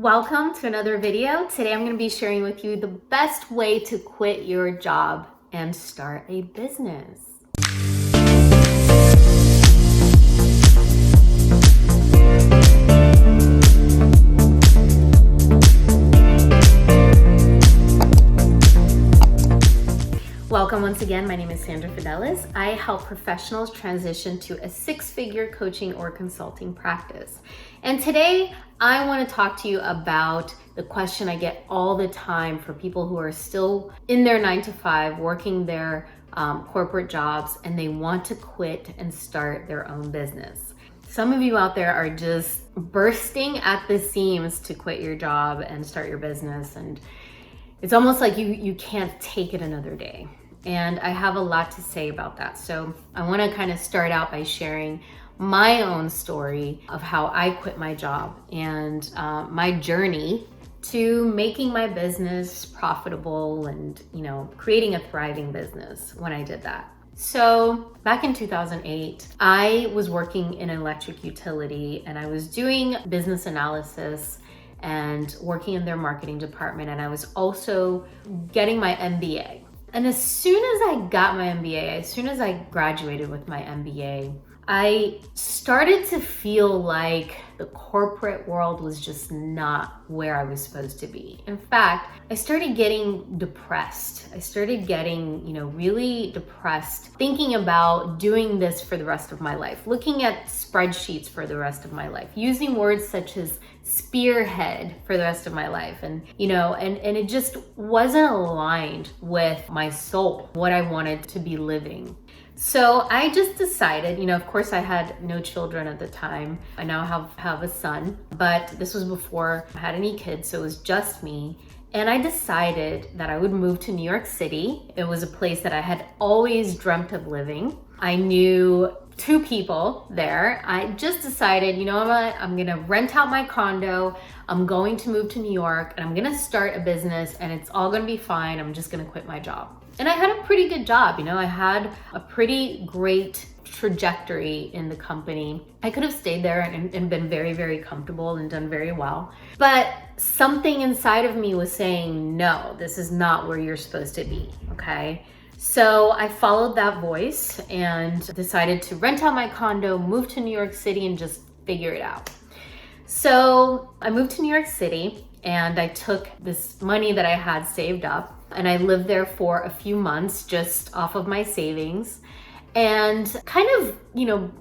Welcome to another video. Today I'm going to be sharing with you the best way to quit your job and start a business. Welcome once again. My name is Sandra Fidelis. I help professionals transition to a six-figure coaching or consulting practice. And today I want to talk to you about the question I get all the time for people who are still in their 9-to-5, working their corporate jobs, and they want to quit and start their own business. Some of you out there are just bursting at the seams to quit your job and start your business, and it's almost like you can't take it another day. And I have a lot to say about that. So I want to kind of start out by sharing my own story of how I quit my job and my journey to making my business profitable and, creating a thriving business when I did that. So back in 2008, I was working in an electric utility and I was doing business analysis and working in their marketing department. And I was also getting my MBA. And as soon as I got my MBA, as soon as I graduated with my MBA, I started to feel like the corporate world was just not where I was supposed to be. In fact, I started getting depressed. I started getting, really depressed, thinking about doing this for the rest of my life, looking at spreadsheets for the rest of my life, using words such as spearhead for the rest of my life. And, and it just wasn't aligned with my soul, what I wanted to be living. So I just decided, of course I had no children at the time. I now have a son, but this was before I had any kids, so it was just me. And I decided that I would move to New York City. It was a place that I had always dreamt of living. I knew two people there. I just decided, I'm gonna rent out my condo. I'm going to move to New York and I'm gonna start a business and it's all gonna be fine. I'm just gonna quit my job. And I had a pretty good job. I had a pretty great trajectory in the company. I could have stayed there and been very, very comfortable and done very well. But something inside of me was saying, no, this is not where you're supposed to be, okay? So I followed that voice and decided to rent out my condo, move to New York City, and just figure it out. So I moved to New York City and I took this money that I had saved up and I lived there for a few months just off of my savings and kind of,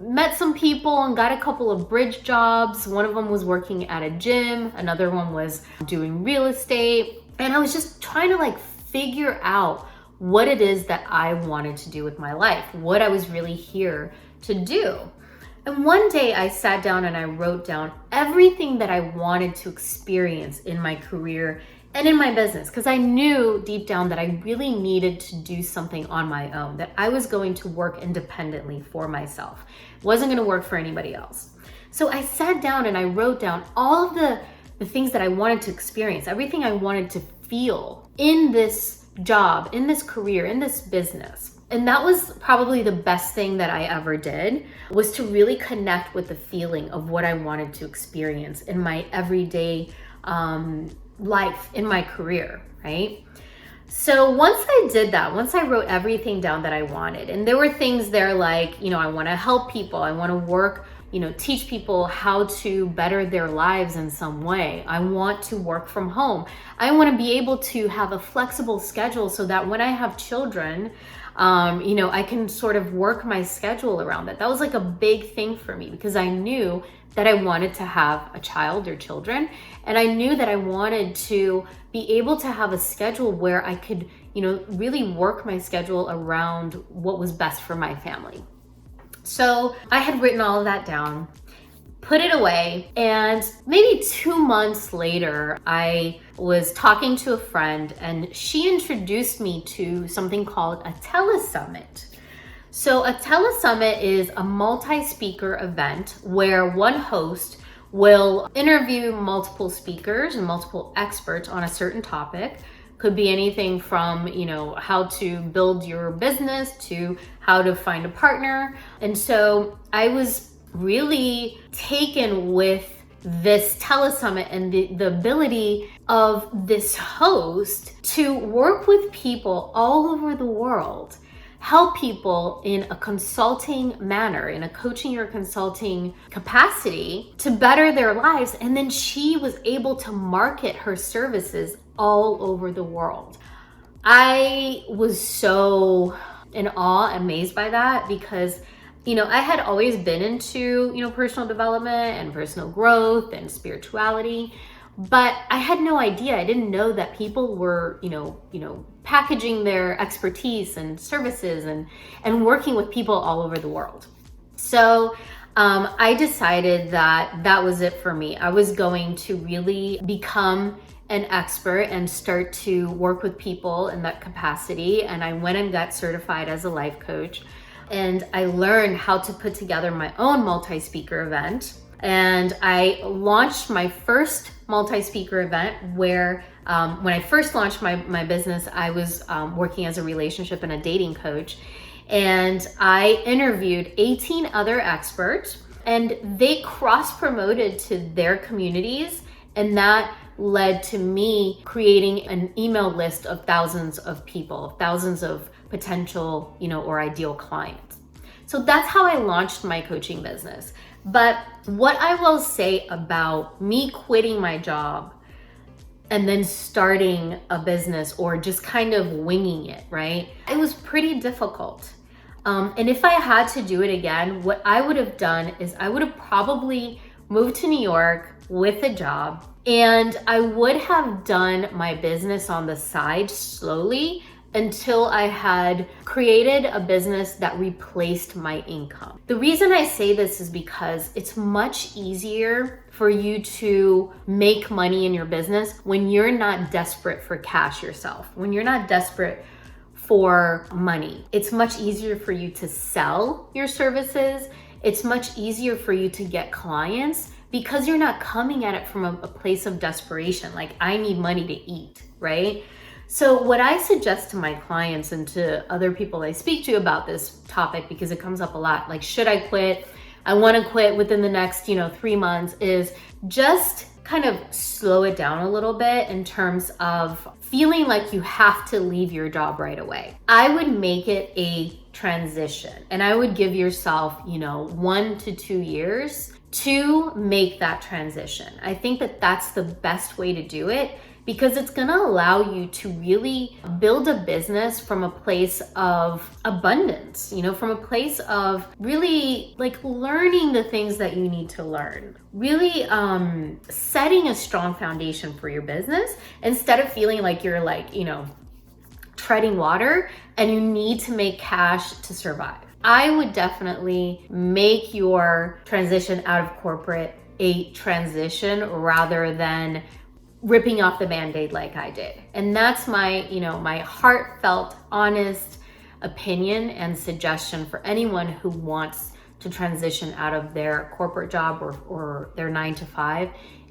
met some people and got a couple of bridge jobs. One of them was working at a gym. Another one was doing real estate. And I was just trying to figure out what it is that I wanted to do with my life, what I was really here to do. And one day I sat down and I wrote down everything that I wanted to experience in my career and in my business, because I knew deep down that I really needed to do something on my own, that I was going to work independently for myself. It wasn't going to work for anybody else. So I sat down and I wrote down all of the things that I wanted to experience, everything I wanted to feel in this job, in this career, in this business. And that was probably the best thing that I ever did, was to really connect with the feeling of what I wanted to experience in my everyday life, in my career, right? So once I did that, once I wrote everything down that I wanted, and there were things there like, I want to help people, I want to work, teach people how to better their lives in some way. I want to work from home. I want to be able to have a flexible schedule so that when I have children, I can sort of work my schedule around that. That was a big thing for me because I knew that I wanted to have a child or children. And I knew that I wanted to be able to have a schedule where I could, really work my schedule around what was best for my family. So I had written all of that down, put it away, and maybe 2 months later, I was talking to a friend and she introduced me to something called a telesummit. So a telesummit is a multi-speaker event where one host will interview multiple speakers and multiple experts on a certain topic. Could be anything from, how to build your business to how to find a partner. And so I was really taken with this telesummit and the ability of this host to work with people all over the world, help people in a consulting manner, in a coaching or consulting capacity to better their lives. And then she was able to market her services all over the world. I was so in awe, amazed by that, because I had always been into, personal development and personal growth and spirituality, but I had no idea. I didn't know that people were, packaging their expertise and services and working with people all over the world. So I decided that was it for me. I was going to really become an expert and start to work with people in that capacity. And I went and got certified as a life coach. And I learned how to put together my own multi-speaker event. And I launched my first multi-speaker event where when I first launched my business, I was working as a relationship and a dating coach. And I interviewed 18 other experts, and they cross-promoted to their communities. And that led to me creating an email list of thousands of people, thousands of potential, or ideal clients. So that's how I launched my coaching business. But what I will say about me quitting my job and then starting a business, or just kind of winging it, right? It was pretty difficult. And if I had to do it again, what I would have done is I would have probably moved to New York with a job, and I would have done my business on the side slowly until I had created a business that replaced my income. The reason I say this is because it's much easier for you to make money in your business when you're not desperate for cash yourself, when you're not desperate for money. It's much easier for you to sell your services. It's much easier for you to get clients because you're not coming at it from a place of desperation, like I need money to eat, right? So what I suggest to my clients and to other people I speak to about this topic, because it comes up a lot, like, should I quit? I want to quit within the next, 3 months, is just kind of slow it down a little bit in terms of feeling like you have to leave your job right away. I would make it a transition, and I would give yourself, 1 to 2 years to make that transition. I think that that's the best way to do it, because it's gonna allow you to really build a business from a place of abundance, from a place of really like learning the things that you need to learn, really setting a strong foundation for your business instead of feeling like you're treading water and you need to make cash to survive. I would definitely make your transition out of corporate a transition rather than ripping off the Band-Aid like I did. And that's my, my heartfelt, honest opinion and suggestion for anyone who wants to transition out of their corporate job or their 9 to 5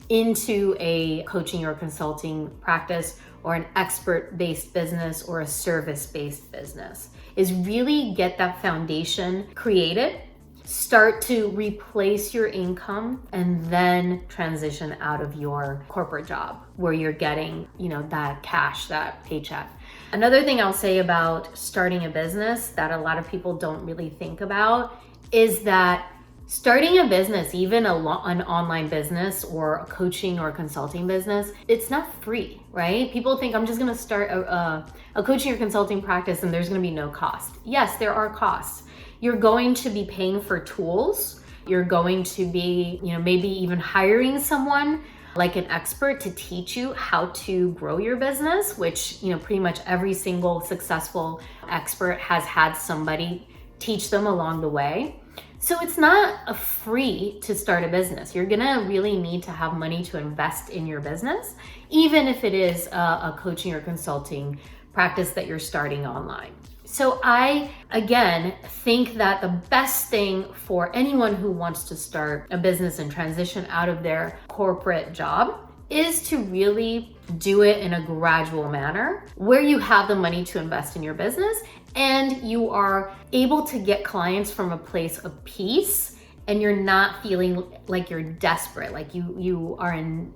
into a coaching or consulting practice or an expert-based business or a service-based business, is really get that foundation created, start to replace your income, and then transition out of your corporate job where you're getting, that cash, that paycheck. Another thing I'll say about starting a business that a lot of people don't really think about is that starting a business, even an online business or a coaching or consulting business, it's not free, right? People think I'm just gonna start a coaching or consulting practice and there's gonna be no cost. Yes, there are costs. You're going to be paying for tools. You're going to be, maybe even hiring someone like an expert to teach you how to grow your business, which, pretty much every single successful expert has had somebody teach them along the way. So it's not free to start a business. You're gonna really need to have money to invest in your business, even if it is a coaching or consulting practice that you're starting online. So I, again, think that the best thing for anyone who wants to start a business and transition out of their corporate job is to really do it in a gradual manner where you have the money to invest in your business and you are able to get clients from a place of peace and you're not feeling like you're desperate, like you are in,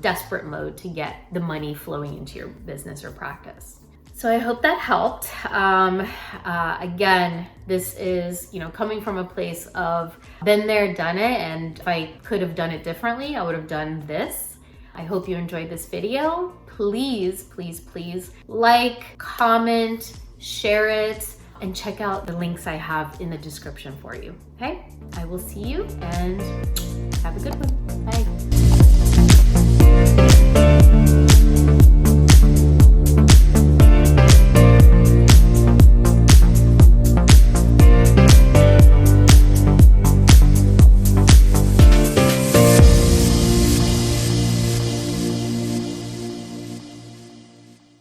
desperate mode to get the money flowing into your business or practice. So I hope that helped. Again, this is, coming from a place of been there, done it, and if I could have done it differently, I would have done this. I hope you enjoyed this video. Please, please, please like, comment, share it, and check out the links I have in the description for you, okay? I will see you and have a good one. Bye.